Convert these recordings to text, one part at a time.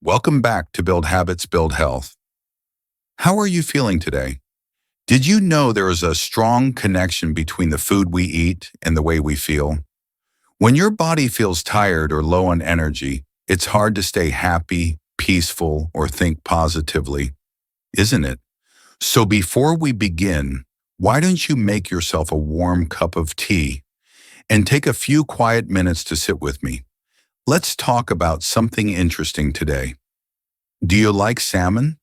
Welcome back to Build Habits, Build Health. How are you feeling today? Did you know there is a strong connection between the food we eat and the way we feel? When your body feels tired or low on energy, it's hard to stay happy, peaceful, or think positively, isn't it? So before we begin, why don't you make yourself a warm cup of tea and take a few quiet minutes to sit with me? Let's talk about something interesting today. Do you like salmon?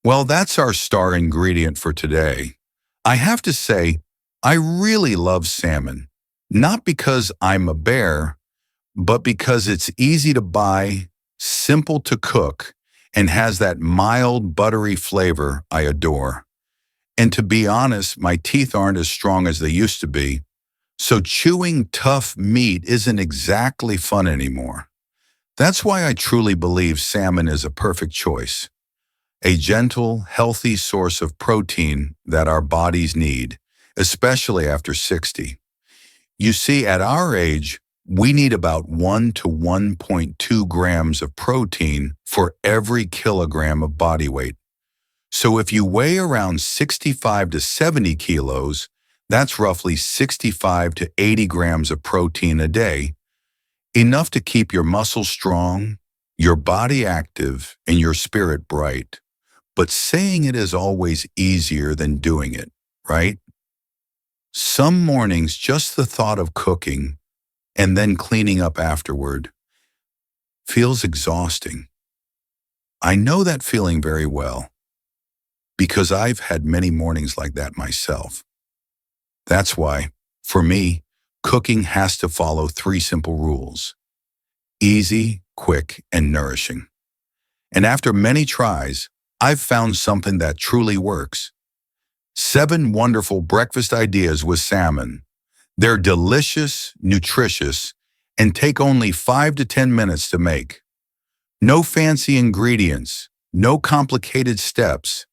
Well, that's our star ingredient for today. I have to say, I really love salmon, not because I'm a bear, but because it's easy to buy, simple to cook, and has that mild, buttery flavor I adore. And to be honest, my teeth aren't as strong as they used to be, so chewing tough meat isn't exactly fun anymore. That's why I truly believe salmon is a perfect choice. A gentle, healthy source of protein that our bodies need, especially after 60. You see, at our age, we need about 1 to 1.2 grams of protein for every kilogram of body weight. So if you weigh around 65 to 70 kilos, that's roughly 65 to 80 grams of protein a day, enough to keep your muscles strong, your body active, and your spirit bright. But saying it is always easier than doing it, right? Some mornings, just the thought of cooking and then cleaning up afterward feels exhausting. I know that feeling very well because I've had many mornings like that myself. That's why, for me, cooking has to follow 3 simple rules: easy, quick, and nourishing. And after many tries, I've found something that truly works. 7 wonderful breakfast ideas with salmon. They're delicious, nutritious, and take only 5 to 10 minutes to make. No fancy ingredients, no complicated steps.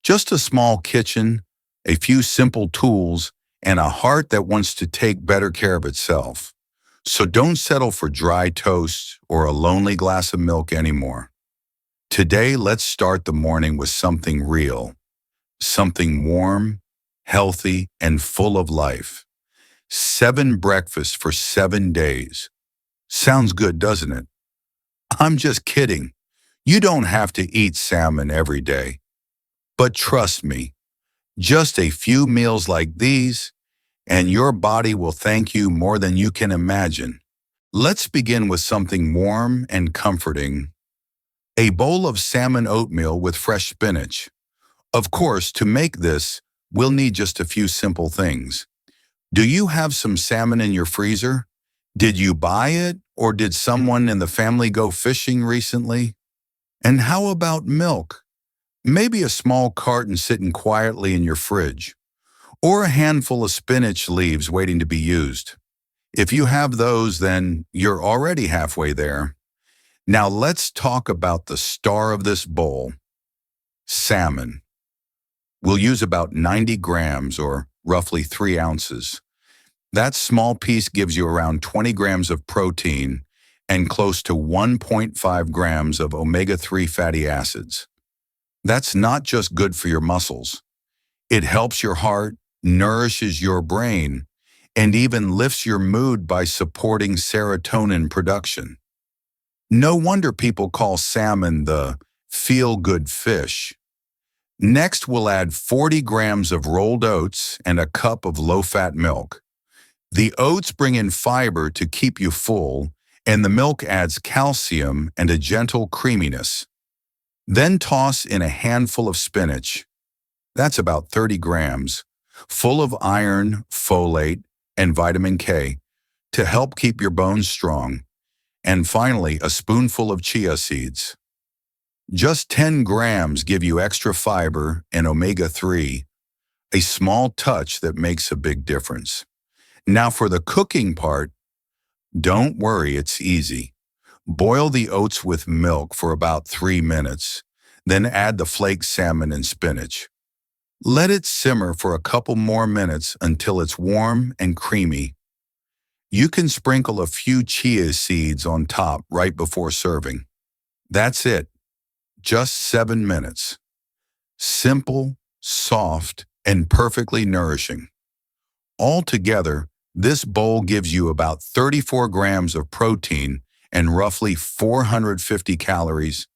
Just a small kitchen, a few simple tools, and a heart that wants to take better care of itself. So don't settle for dry toast or a lonely glass of milk anymore. Today, let's start the morning with something real, something warm, healthy, and full of life. 7 breakfasts for 7 days. Sounds good, doesn't it? I'm just kidding. You don't have to eat salmon every day. But trust me, just a few meals like these, and your body will thank you more than you can imagine. Let's begin with something warm and comforting. A bowl of salmon oatmeal with fresh spinach. Of course, to make this, we'll need just a few simple things. Do you have some salmon in your freezer? Did you buy it, or did someone in the family go fishing recently? And how about milk? Maybe a small carton sitting quietly in your fridge, or a handful of spinach leaves waiting to be used. If you have those, then you're already halfway there. Now let's talk about the star of this bowl, salmon. We'll use about 90 grams or roughly 3 ounces. That small piece gives you around 20 grams of protein and close to 1.5 grams of omega-3 fatty acids. That's not just good for your muscles. It helps your heart, nourishes your brain, and even lifts your mood by supporting serotonin production. No wonder people call salmon the feel-good fish. Next, we'll add 40 grams of rolled oats and a cup of low-fat milk. The oats bring in fiber to keep you full, and the milk adds calcium and a gentle creaminess. Then toss in a handful of spinach. That's about 30 grams, full of iron, folate, and vitamin K to help keep your bones strong. And finally, a spoonful of chia seeds. Just 10 grams give you extra fiber and omega-3, a small touch that makes a big difference. Now for the cooking part, don't worry, it's easy. Boil the oats with milk for about 3 minutes, then add the flaked salmon and spinach. Let it simmer for a couple more minutes until it's warm and creamy. You can sprinkle a few chia seeds on top right before serving. That's it, just 7 minutes. Simple, soft, and perfectly nourishing. Altogether, this bowl gives you about 34 grams of protein and roughly 450 calories,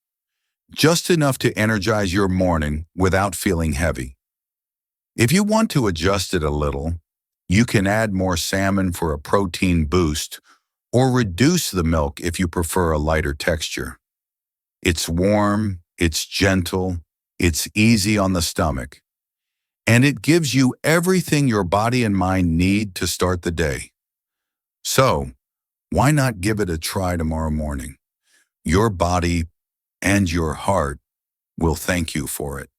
just enough to energize your morning without feeling heavy. If you want to adjust it a little, you can add more salmon for a protein boost or reduce the milk if you prefer a lighter texture. It's warm, it's gentle, it's easy on the stomach, and it gives you everything your body and mind need to start the day. So, why not give it a try tomorrow morning? Your body and your heart will thank you for it.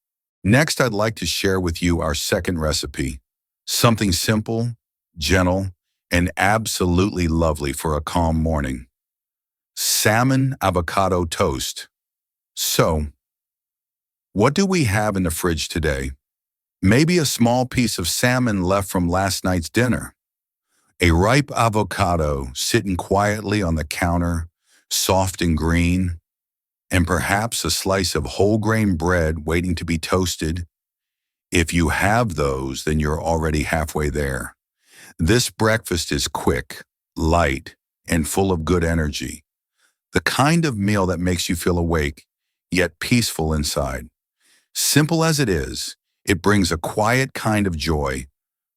Next, I'd like to share with you our second recipe, something simple, gentle, and absolutely lovely for a calm morning. Salmon avocado toast. So, what do we have in the fridge today? Maybe a small piece of salmon left from last night's dinner. A ripe avocado sitting quietly on the counter, soft and green, and perhaps a slice of whole grain bread waiting to be toasted. If you have those, then you're already halfway there. This breakfast is quick, light, and full of good energy. The kind of meal that makes you feel awake, yet peaceful inside. Simple as it is, it brings a quiet kind of joy,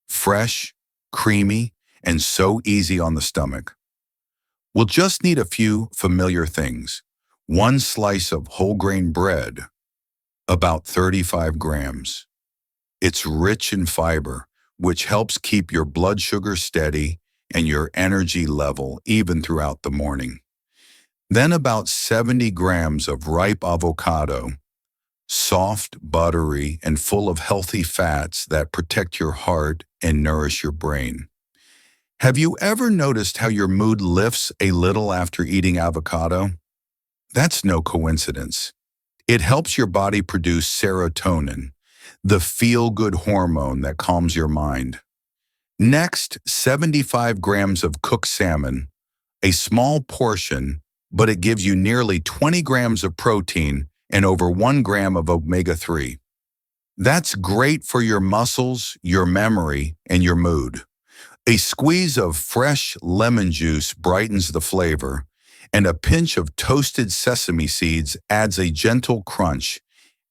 fresh, creamy, and so easy on the stomach. We'll just need a few familiar things. One slice of whole grain bread, about 35 grams. It's rich in fiber, which helps keep your blood sugar steady and your energy level even throughout the morning. Then about 70 grams of ripe avocado, soft, buttery, and full of healthy fats that protect your heart and nourish your brain. Have you ever noticed how your mood lifts a little after eating avocado? That's no coincidence. It helps your body produce serotonin, the feel-good hormone that calms your mind. Next, 75 grams of cooked salmon, a small portion, but it gives you nearly 20 grams of protein and over 1 gram of omega-3. That's great for your muscles, your memory, and your mood. A squeeze of fresh lemon juice brightens the flavor, and a pinch of toasted sesame seeds adds a gentle crunch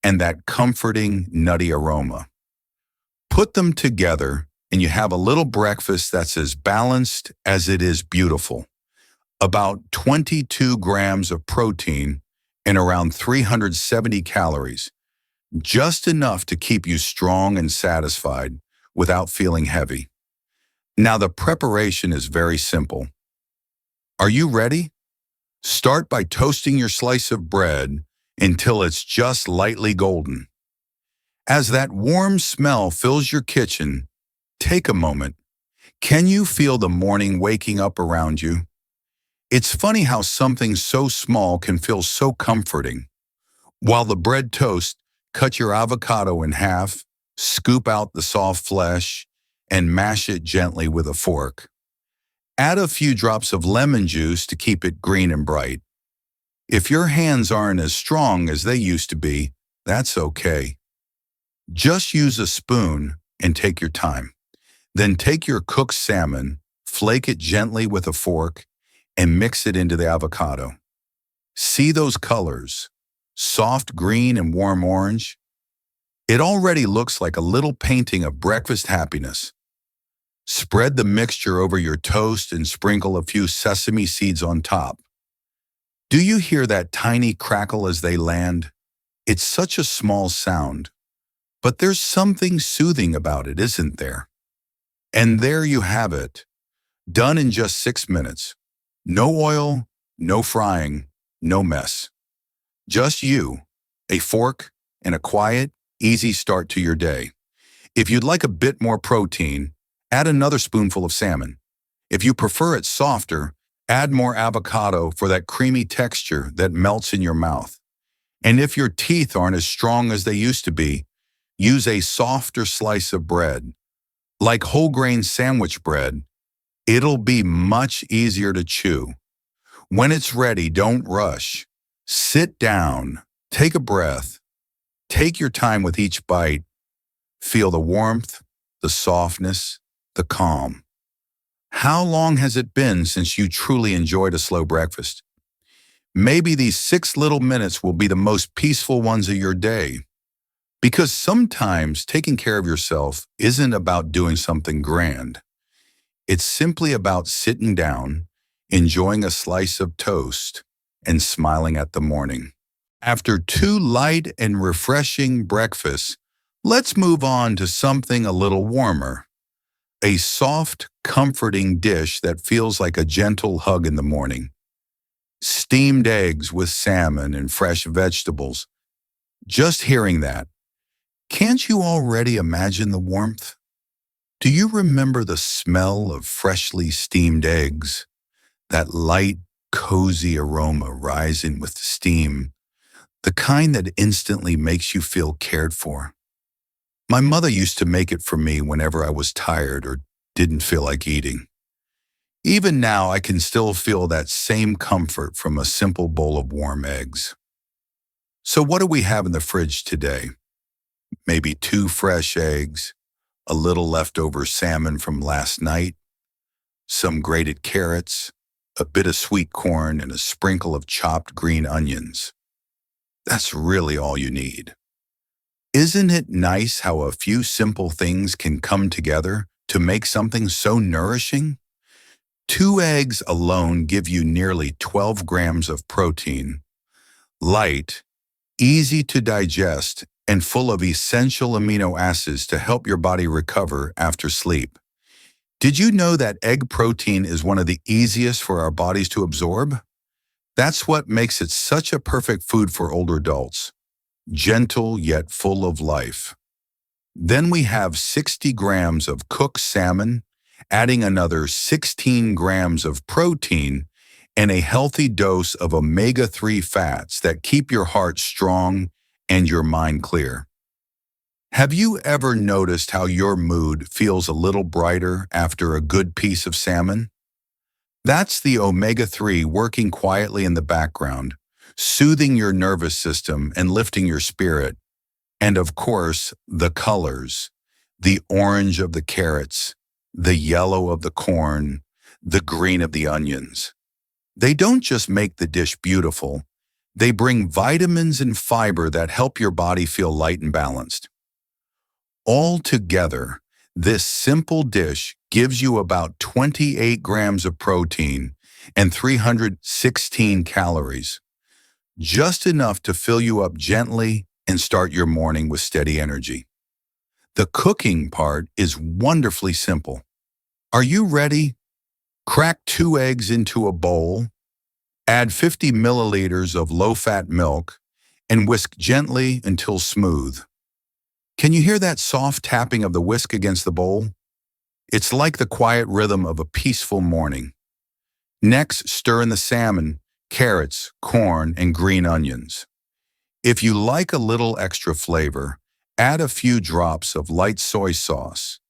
and that comforting, nutty aroma. Put them together, and you have a little breakfast that's as balanced as it is beautiful. About 22 grams of protein and around 370 calories, just enough to keep you strong and satisfied without feeling heavy. Now, the preparation is very simple. Are you ready? Start by toasting your slice of bread until it's just lightly golden. As that warm smell fills your kitchen, take a moment. Can you feel the morning waking up around you? It's funny how something so small can feel so comforting. While the bread toasts, cut your avocado in half, scoop out the soft flesh, and mash it gently with a fork. Add a few drops of lemon juice to keep it green and bright. If your hands aren't as strong as they used to be, that's okay. Just use a spoon and take your time. Then take your cooked salmon, flake it gently with a fork, and mix it into the avocado. See those colors? Soft green and warm orange? It already looks like a little painting of breakfast happiness. Spread the mixture over your toast and sprinkle a few sesame seeds on top. Do you hear that tiny crackle as they land? It's such a small sound, but there's something soothing about it, isn't there? And there you have it, done in just 6 minutes. No oil, no frying, no mess. Just you, a fork, and a quiet, easy start to your day. If you'd like a bit more protein, add another spoonful of salmon. If you prefer it softer, add more avocado for that creamy texture that melts in your mouth. And if your teeth aren't as strong as they used to be, use a softer slice of bread. Like whole grain sandwich bread, it'll be much easier to chew. When it's ready, don't rush. Sit down, take a breath, take your time with each bite, feel the warmth, the softness, the calm. How long has it been since you truly enjoyed a slow breakfast? Maybe these 6 little minutes will be the most peaceful ones of your day. Because sometimes taking care of yourself isn't about doing something grand. It's simply about sitting down, enjoying a slice of toast, and smiling at the morning. After two light and refreshing breakfasts, let's move on to something a little warmer. A soft, comforting dish that feels like a gentle hug in the morning. Steamed eggs with salmon and fresh vegetables. Just hearing that, can't you already imagine the warmth? Do you remember the smell of freshly steamed eggs? That light, cozy aroma rising with the steam, the kind that instantly makes you feel cared for. My mother used to make it for me whenever I was tired or didn't feel like eating. Even now, I can still feel that same comfort from a simple bowl of warm eggs. So what do we have in the fridge today? Maybe 2 fresh eggs, a little leftover salmon from last night, some grated carrots, a bit of sweet corn, and a sprinkle of chopped green onions. That's really all you need. Isn't it nice how a few simple things can come together to make something so nourishing? 2 eggs alone give you nearly 12 grams of protein, light, easy to digest, and full of essential amino acids to help your body recover after sleep. Did you know that egg protein is one of the easiest for our bodies to absorb? That's what makes it such a perfect food for older adults, gentle yet full of life. Then we have 60 grams of cooked salmon, adding another 16 grams of protein and a healthy dose of omega-3 fats that keep your heart strong and your mind clear. Have you ever noticed how your mood feels a little brighter after a good piece of salmon? That's the omega-3 working quietly in the background, soothing your nervous system and lifting your spirit. And of course, the colors, the orange of the carrots, the yellow of the corn, the green of the onions. They don't just make the dish beautiful, they bring vitamins and fiber that help your body feel light and balanced. All together, this simple dish gives you about 28 grams of protein and 316 calories, just enough to fill you up gently and start your morning with steady energy. The cooking part is wonderfully simple. Are you ready? Crack 2 eggs into a bowl, add 50 milliliters of low-fat milk, and whisk gently until smooth. Can you hear that soft tapping of the whisk against the bowl? It's like the quiet rhythm of a peaceful morning. Next, stir in the salmon, carrots, corn, and green onions. If you like a little extra flavor, add a few drops of light soy sauce.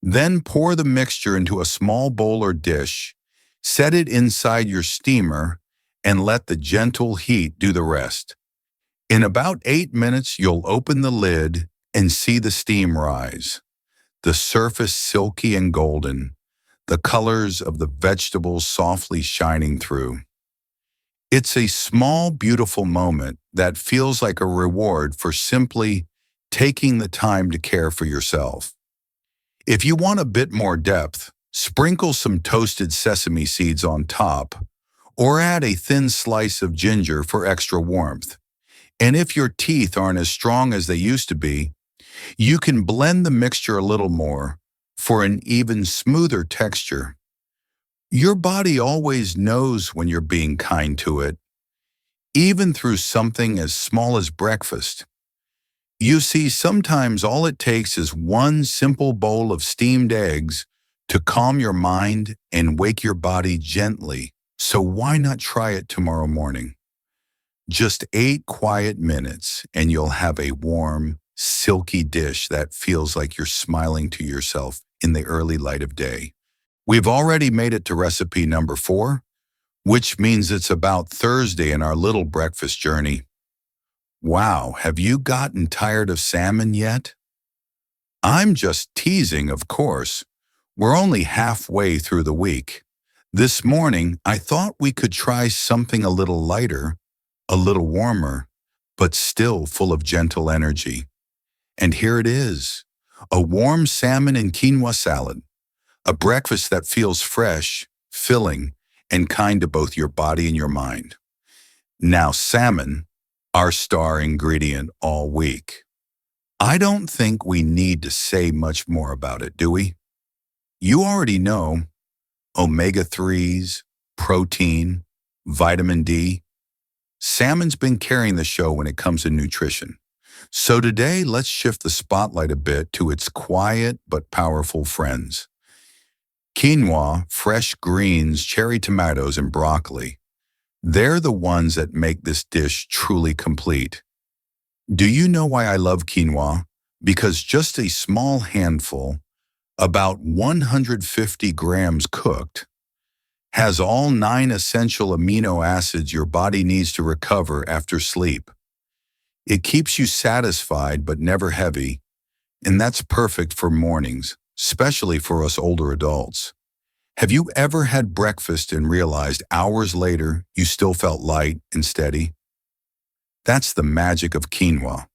Then pour the mixture into a small bowl or dish, set it inside your steamer, and let the gentle heat do the rest. In about 8 minutes, you'll open the lid and see the steam rise. The surface silky and golden, the colors of the vegetables softly shining through. It's a small, beautiful moment that feels like a reward for simply taking the time to care for yourself. If you want a bit more depth, sprinkle some toasted sesame seeds on top, or add a thin slice of ginger for extra warmth. And if your teeth aren't as strong as they used to be, you can blend the mixture a little more for an even smoother texture. Your body always knows when you're being kind to it, even through something as small as breakfast. You see, sometimes all it takes is one simple bowl of steamed eggs to calm your mind and wake your body gently. So why not try it tomorrow morning? Just 8 quiet minutes and you'll have a warm, silky dish that feels like you're smiling to yourself in the early light of day. We've already made it to recipe number 4. which means it's about Thursday in our little breakfast journey. Wow, have you gotten tired of salmon yet? I'm just teasing, of course. We're only halfway through the week. This morning, I thought we could try something a little lighter, a little warmer, but still full of gentle energy. And here it is, a warm salmon and quinoa salad, a breakfast that feels fresh, filling, and kind to both your body and your mind. Now, salmon, our star ingredient all week. I don't think we need to say much more about it, do we? You already know omega-3s, protein, vitamin D. Salmon's been carrying the show when it comes to nutrition. So today, let's shift the spotlight a bit to its quiet but powerful friends. Quinoa, fresh greens, cherry tomatoes, and broccoli. They're the ones that make this dish truly complete. Do you know why I love quinoa? Because just a small handful, about 150 grams cooked, has all 9 essential amino acids your body needs to recover after sleep. It keeps you satisfied but never heavy, and that's perfect for mornings, especially for us older adults. Have you ever had breakfast and realized hours later you still felt light and steady? That's the magic of quinoa.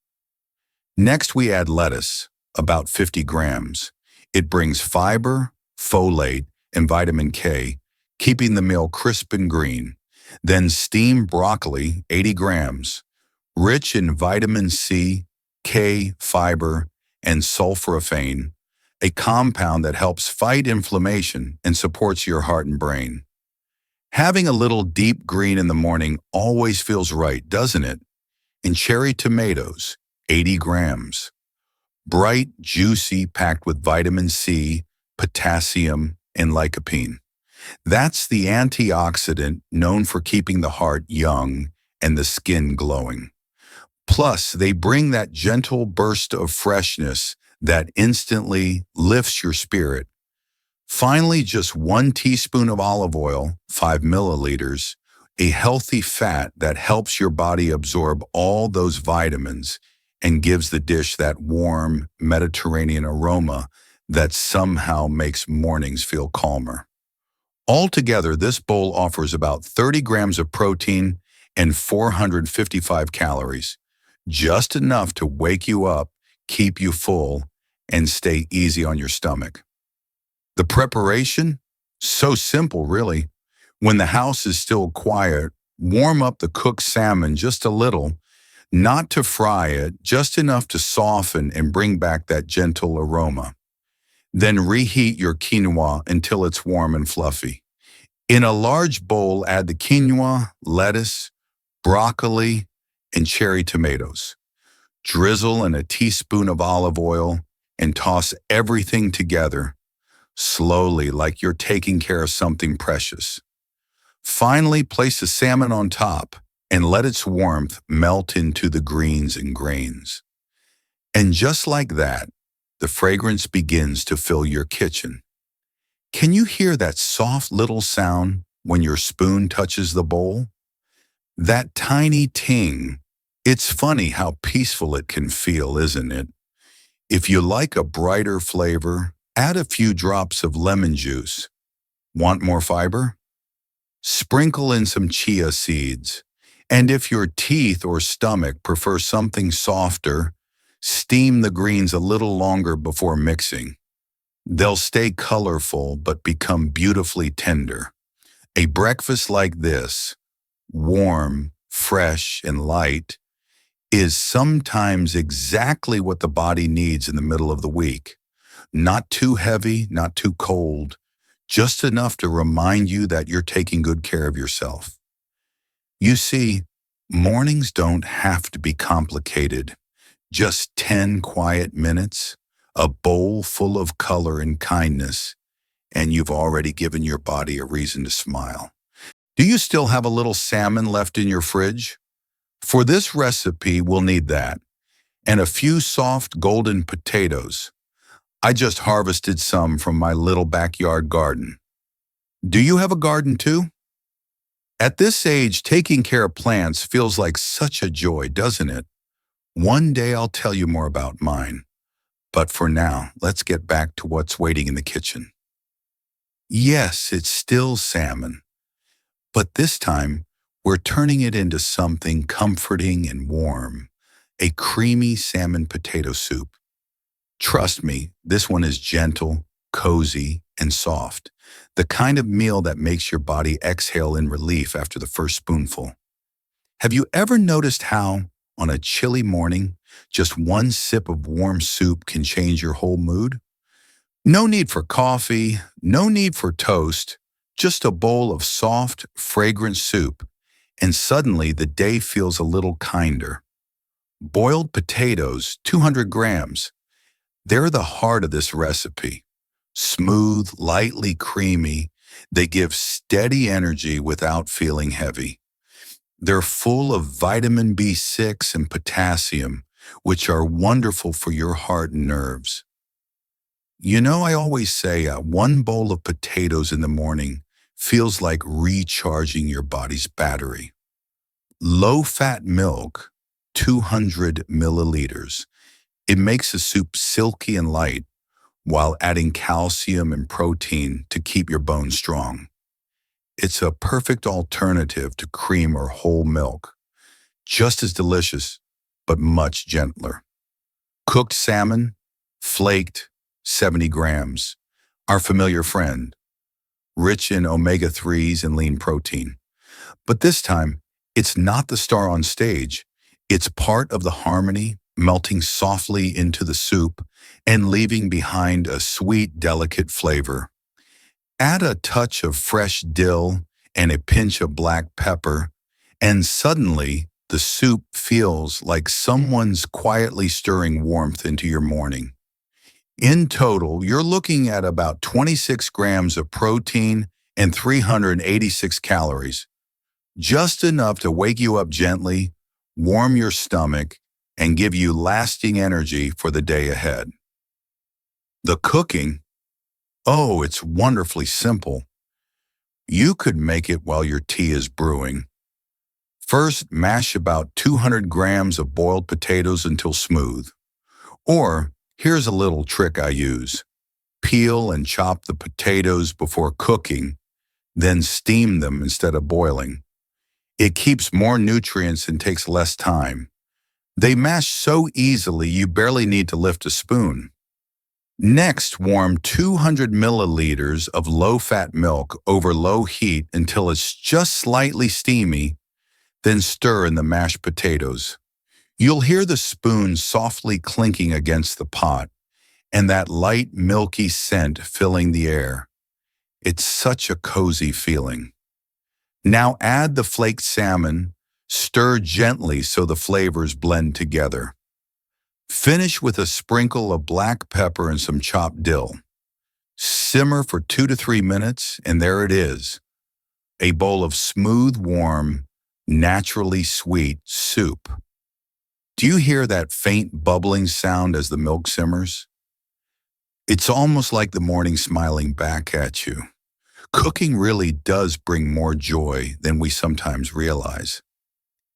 Next, we add lettuce, about 50 grams. It brings fiber, folate, and vitamin K, keeping the meal crisp and green. Then steamed broccoli, 80 grams, rich in vitamin C, K, fiber, and sulforaphane, a compound that helps fight inflammation and supports your heart and brain. Having a little deep green in the morning always feels right, doesn't it? And cherry tomatoes, 80 grams. Bright, juicy, packed with vitamin C, potassium, and lycopene. That's the antioxidant known for keeping the heart young and the skin glowing. Plus, they bring that gentle burst of freshness that instantly lifts your spirit. Finally, just 1 teaspoon of olive oil, 5 milliliters, a healthy fat that helps your body absorb all those vitamins and gives the dish that warm Mediterranean aroma that somehow makes mornings feel calmer. Altogether, this bowl offers about 30 grams of protein and 455 calories, just enough to wake you up, keep you full, and stay easy on your stomach. The preparation? So simple, really. When the house is still quiet, warm up the cooked salmon just a little, not to fry it, just enough to soften and bring back that gentle aroma. Then reheat your quinoa until it's warm and fluffy. In a large bowl, add the quinoa, lettuce, broccoli, and cherry tomatoes. Drizzle in a teaspoon of olive oil and toss everything together, slowly like you're taking care of something precious. Finally, place the salmon on top and let its warmth melt into the greens and grains. And just like that, the fragrance begins to fill your kitchen. Can you hear that soft little sound when your spoon touches the bowl? That tiny ting. It's funny how peaceful it can feel, isn't it? If you like a brighter flavor, add a few drops of lemon juice. Want more fiber? Sprinkle in some chia seeds. And if your teeth or stomach prefer something softer, steam the greens a little longer before mixing. They'll stay colorful but become beautifully tender. A breakfast like this, warm, fresh, and light, is sometimes exactly what the body needs in the middle of the week. Not too heavy, not too cold, just enough to remind you that you're taking good care of yourself. You see, mornings don't have to be complicated. Just 10 quiet minutes, a bowl full of color and kindness, and you've already given your body a reason to smile. Do you still have a little salmon left in your fridge? For this recipe, we'll need that, and a few soft golden potatoes. I just harvested some from my little backyard garden. Do you have a garden too? At this age, taking care of plants feels like such a joy, doesn't it? One day I'll tell you more about mine. But for now, let's get back to what's waiting in the kitchen. Yes, it's still salmon, but this time we're turning it into something comforting and warm, a creamy salmon potato soup. Trust me, this one is gentle, cozy, and soft, the kind of meal that makes your body exhale in relief after the first spoonful. Have you ever noticed how, on a chilly morning, just one sip of warm soup can change your whole mood? No need for coffee, no need for toast, just a bowl of soft, fragrant soup, and suddenly the day feels a little kinder. Boiled potatoes, 200 grams. They're the heart of this recipe. Smooth, lightly creamy, they give steady energy without feeling heavy. They're full of vitamin B6 and potassium, which are wonderful for your heart and nerves. You know, I always say one bowl of potatoes in the morning feels like recharging your body's battery. Low-fat milk, 200 milliliters. It makes the soup silky and light while adding calcium and protein to keep your bones strong. It's a perfect alternative to cream or whole milk. Just as delicious, but much gentler. Cooked salmon, flaked, 70 grams. Our familiar friend, rich in omega-3s and lean protein. But this time, it's not the star on stage. It's part of the harmony, melting softly into the soup and leaving behind a sweet, delicate flavor. Add a touch of fresh dill and a pinch of black pepper, and suddenly the soup feels like someone's quietly stirring warmth into your morning. In total, you're looking at about 26 grams of protein and 386 calories, just enough to wake you up gently, warm your stomach, and give you lasting energy for the day ahead. The cooking, oh, it's wonderfully simple. You could make it while your tea is brewing. First, mash about 200 grams of boiled potatoes until smooth. Or, here's a little trick I use. Peel and chop the potatoes before cooking, then steam them instead of boiling. It keeps more nutrients and takes less time. They mash so easily you barely need to lift a spoon. Next, warm 200 milliliters of low-fat milk over low heat until it's just slightly steamy, then stir in the mashed potatoes. You'll hear the spoon softly clinking against the pot, and that light, milky scent filling the air. It's such a cozy feeling. Now add the flaked salmon, stir gently so the flavors blend together. Finish with a sprinkle of black pepper and some chopped dill. Simmer for 2 to 3 minutes, and there it is. A bowl of smooth, warm, naturally sweet soup. Do you hear that faint bubbling sound as the milk simmers? It's almost like the morning smiling back at you. Cooking really does bring more joy than we sometimes realize.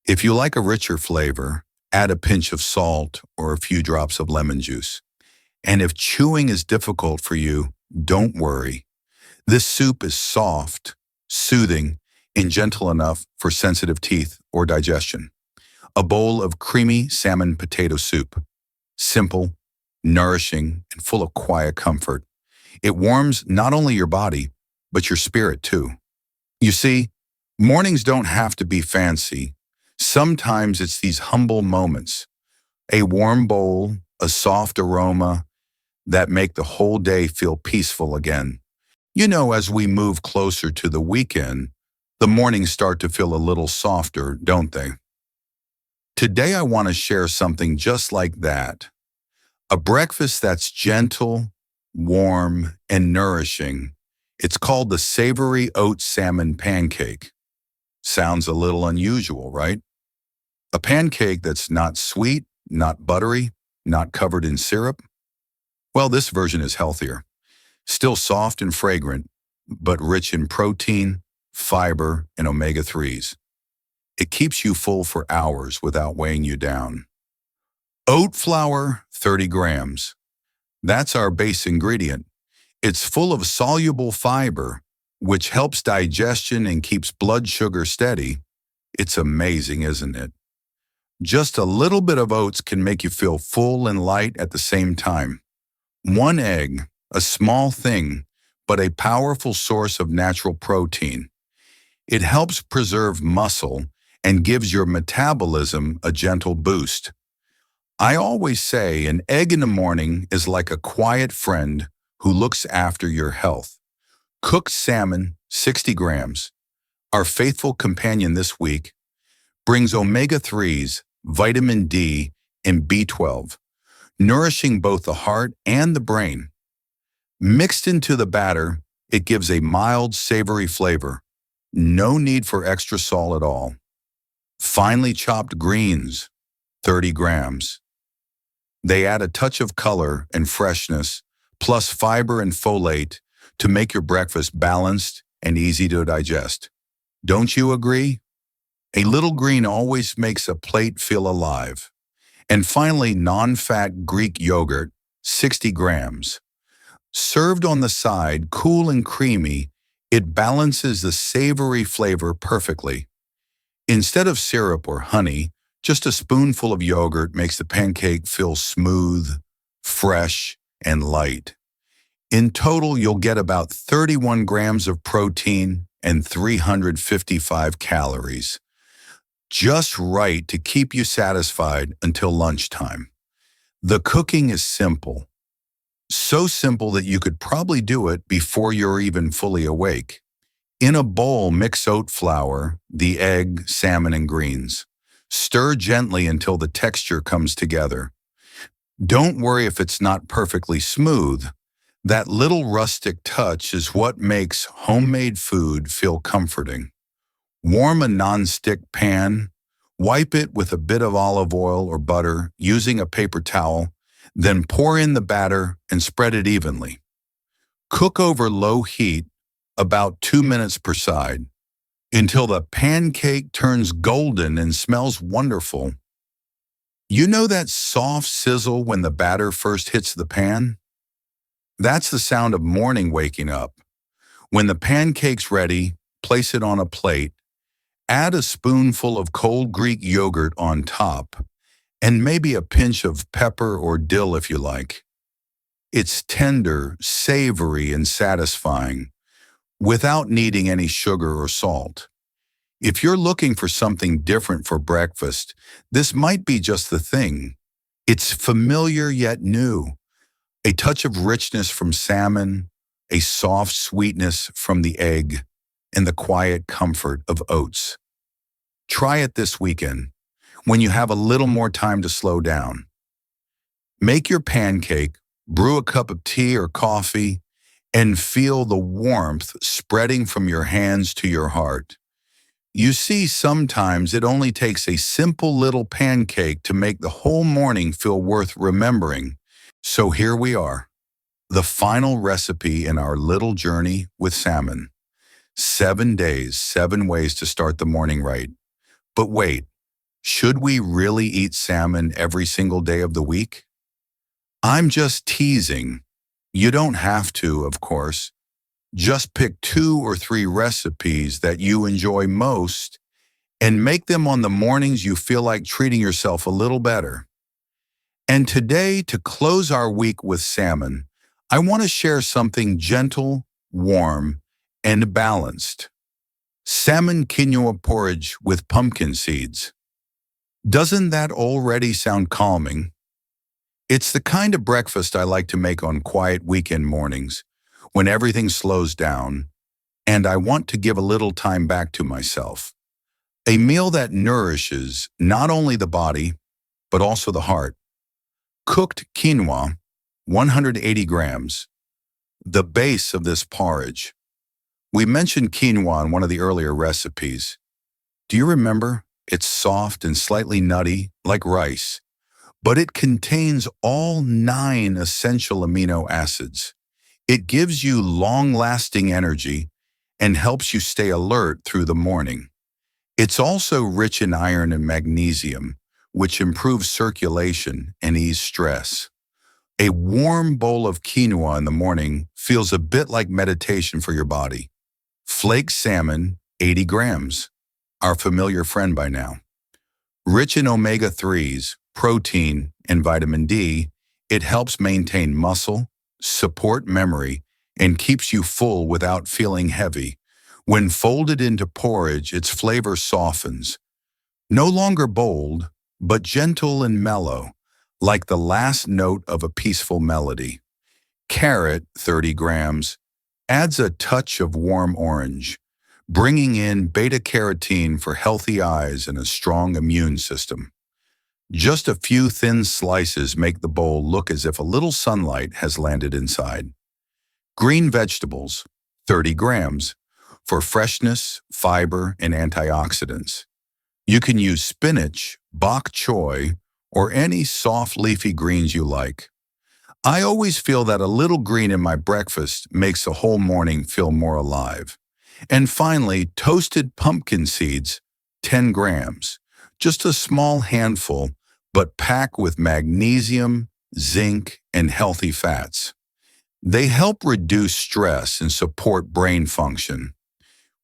If you like a richer flavor, add a pinch of salt or a few drops of lemon juice. And if chewing is difficult for you, don't worry. This soup is soft, soothing, and gentle enough for sensitive teeth or digestion. A bowl of creamy salmon potato soup. Simple, nourishing, and full of quiet comfort. It warms not only your body, but your spirit too. You see, mornings don't have to be fancy. Sometimes it's these humble moments, a warm bowl, a soft aroma that make the whole day feel peaceful again. You know, as we move closer to the weekend, the mornings start to feel a little softer, don't they? Today I want to share something just like that. A breakfast that's gentle, warm, and nourishing. It's called the savory oat salmon pancake. Sounds a little unusual, right? A pancake that's not sweet, not buttery, not covered in syrup. Well, this version is healthier. Still soft and fragrant, but rich in protein, fiber, and omega-3s. It keeps you full for hours without weighing you down. Oat flour, 30 grams. That's our base ingredient. It's full of soluble fiber, which helps digestion and keeps blood sugar steady. It's amazing, isn't it? Just a little bit of oats can make you feel full and light at the same time. One egg, a small thing, but a powerful source of natural protein. It helps preserve muscle and gives your metabolism a gentle boost. I always say an egg in the morning is like a quiet friend who looks after your health. Cooked salmon, 60 grams. Our faithful companion this week brings omega-3s, vitamin D, and B12, nourishing both the heart and the brain. Mixed into the batter, it gives a mild, savory flavor. No need for extra salt at all. Finely chopped greens, 30 grams. They add a touch of color and freshness, plus fiber and folate to make your breakfast balanced and easy to digest. Don't you agree? A little green always makes a plate feel alive. And finally, non-fat Greek yogurt, 60 grams. Served on the side, cool and creamy, it balances the savory flavor perfectly. Instead of syrup or honey, just a spoonful of yogurt makes the pancake feel smooth, fresh, and light. In total, you'll get about 31 grams of protein and 355 calories. Just right to keep you satisfied until lunchtime. The cooking is simple. So simple that you could probably do it before you're even fully awake. In a bowl, mix oat flour, the egg, salmon, and greens. Stir gently until the texture comes together. Don't worry if it's not perfectly smooth. That little rustic touch is what makes homemade food feel comforting. Warm a non-stick pan, wipe it with a bit of olive oil or butter using a paper towel, then pour in the batter and spread it evenly. Cook over low heat, about 2 minutes per side, until the pancake turns golden and smells wonderful. You know that soft sizzle when the batter first hits the pan? That's the sound of morning waking up. When the pancake's ready, place it on a plate, add a spoonful of cold Greek yogurt on top, and maybe a pinch of pepper or dill if you like. It's tender, savory, and satisfying, without needing any sugar or salt. If you're looking for something different for breakfast, this might be just the thing. It's familiar yet new. A touch of richness from salmon, a soft sweetness from the egg, and the quiet comfort of oats. Try it this weekend, when you have a little more time to slow down. Make your pancake, brew a cup of tea or coffee, and feel the warmth spreading from your hands to your heart. You see, sometimes it only takes a simple little pancake to make the whole morning feel worth remembering. So here we are, the final recipe in our little journey with salmon. 7 days, 7 ways to start the morning right. But wait, should we really eat salmon every single day of the week? I'm just teasing. You don't have to, of course. Just pick 2 or 3 recipes that you enjoy most and make them on the mornings you feel like treating yourself a little better. And today, to close our week with salmon, I want to share something gentle, warm, and balanced. Salmon quinoa porridge with pumpkin seeds. Doesn't that already sound calming? It's the kind of breakfast I like to make on quiet weekend mornings, when everything slows down, and I want to give a little time back to myself. A meal that nourishes not only the body, but also the heart. Cooked quinoa, 180 grams. The base of this porridge. We mentioned quinoa in one of the earlier recipes. Do you remember? It's soft and slightly nutty, like rice, but it contains all 9 essential amino acids. It gives you long-lasting energy and helps you stay alert through the morning. It's also rich in iron and magnesium, which improves circulation and ease stress. A warm bowl of quinoa in the morning feels a bit like meditation for your body. Flaked salmon, 80 grams, our familiar friend by now. Rich in omega-3s, protein, and vitamin D, it helps maintain muscle, support memory, and keeps you full without feeling heavy. When folded into porridge, its flavor softens. No longer bold, but gentle and mellow, like the last note of a peaceful melody. Carrot, 30 grams, adds a touch of warm orange, bringing in beta-carotene for healthy eyes and a strong immune system. Just a few thin slices make the bowl look as if a little sunlight has landed inside. Green vegetables, 30 grams, for freshness, fiber, and antioxidants. You can use spinach, bok choy, or any soft leafy greens you like. I always feel that a little green in my breakfast makes the whole morning feel more alive. And finally, toasted pumpkin seeds, 10 grams. Just a small handful, but packed with magnesium, zinc, and healthy fats. They help reduce stress and support brain function.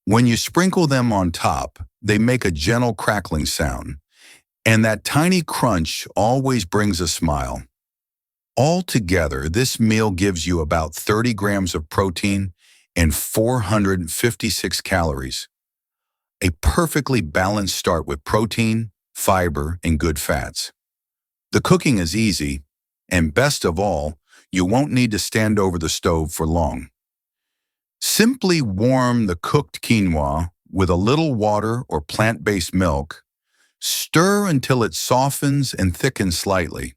When you sprinkle them on top, they make a gentle crackling sound, and that tiny crunch always brings a smile. Altogether, this meal gives you about 30 grams of protein and 456 calories. A perfectly balanced start with protein, fiber, and good fats. The cooking is easy, and best of all, you won't need to stand over the stove for long. Simply warm the cooked quinoa with a little water or plant-based milk. Stir until it softens and thickens slightly.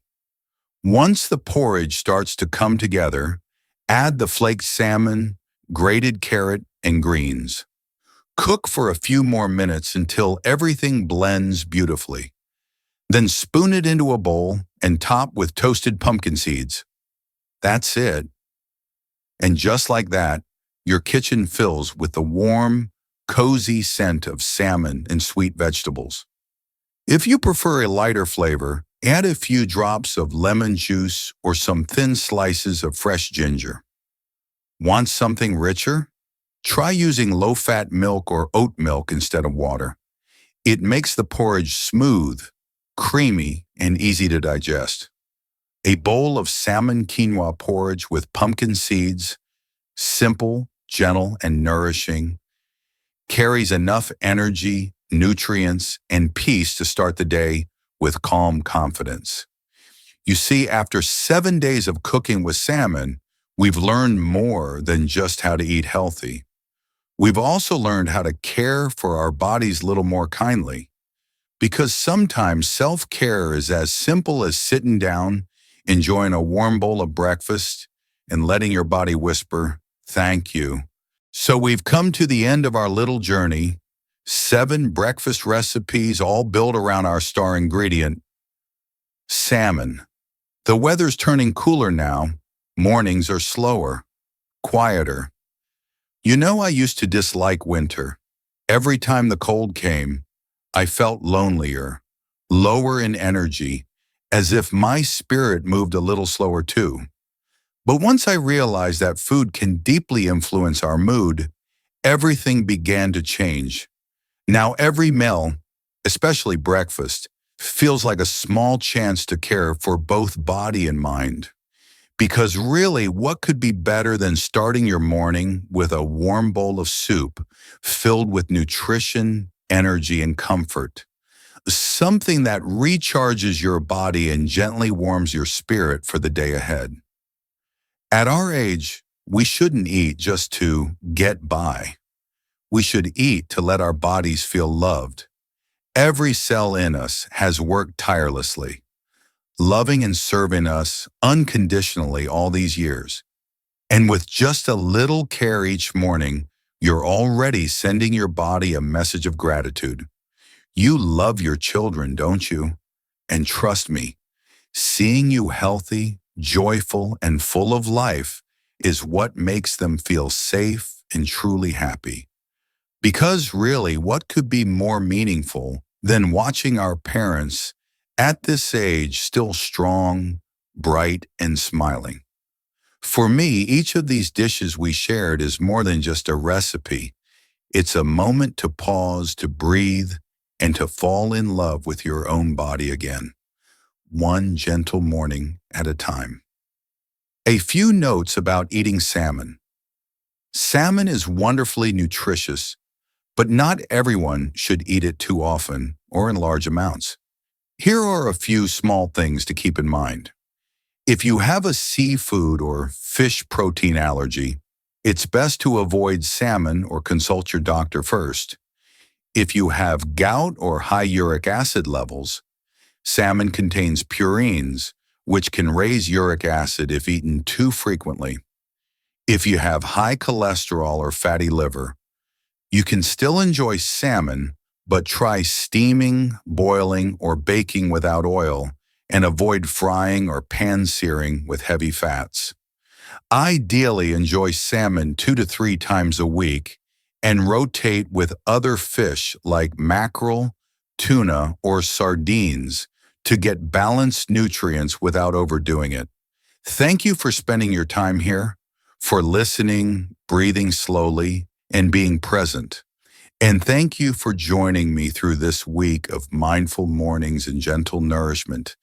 Once the porridge starts to come together, add the flaked salmon, grated carrot, and greens. Cook for a few more minutes until everything blends beautifully. Then spoon it into a bowl and top with toasted pumpkin seeds. That's it. And just like that, your kitchen fills with the warm, cozy scent of salmon and sweet vegetables. If you prefer a lighter flavor, add a few drops of lemon juice or some thin slices of fresh ginger. Want something richer? Try using low-fat milk or oat milk instead of water. It makes the porridge smooth, creamy, and easy to digest. A bowl of salmon quinoa porridge with pumpkin seeds, simple, gentle, and nourishing, carries enough energy, nutrients, and peace to start the day with calm confidence. You see, after 7 days of cooking with salmon, we've learned more than just how to eat healthy. We've also learned how to care for our bodies a little more kindly. Because sometimes self-care is as simple as sitting down, enjoying a warm bowl of breakfast, and letting your body whisper, "Thank you." So we've come to the end of our little journey. 7 breakfast recipes all built around our star ingredient, salmon. The weather's turning cooler now. Mornings are slower, quieter. You know, I used to dislike winter. Every time the cold came, I felt lonelier, lower in energy, as if my spirit moved a little slower too. But once I realized that food can deeply influence our mood, everything began to change. Now every meal, especially breakfast, feels like a small chance to care for both body and mind. Because really, what could be better than starting your morning with a warm bowl of soup filled with nutrition, energy, and comfort? Something that recharges your body and gently warms your spirit for the day ahead. At our age, we shouldn't eat just to get by. We should eat to let our bodies feel loved. Every cell in us has worked tirelessly, loving and serving us unconditionally all these years. And with just a little care each morning, you're already sending your body a message of gratitude. You love your children, don't you? And trust me, seeing you healthy, joyful, and full of life is what makes them feel safe, and truly happy. Because really, what could be more meaningful than watching our parents at this age still strong, bright, and smiling? For me, each of these dishes we shared is more than just a recipe. It's a moment to pause, to breathe, and to fall in love with your own body again, one gentle morning at a time. A few notes about eating salmon. Salmon is wonderfully nutritious, but not everyone should eat it too often or in large amounts. Here are a few small things to keep in mind. If you have a seafood or fish protein allergy, it's best to avoid salmon or consult your doctor first. If you have gout or high uric acid levels, salmon contains purines, which can raise uric acid if eaten too frequently. If you have high cholesterol or fatty liver, you can still enjoy salmon, but try steaming, boiling, or baking without oil, and avoid frying or pan-searing with heavy fats. Ideally, enjoy salmon 2 to 3 times a week and rotate with other fish like mackerel, tuna, or sardines to get balanced nutrients without overdoing it. Thank you for spending your time here, for listening, breathing slowly, and being present. And thank you for joining me through this week of mindful mornings and gentle nourishment.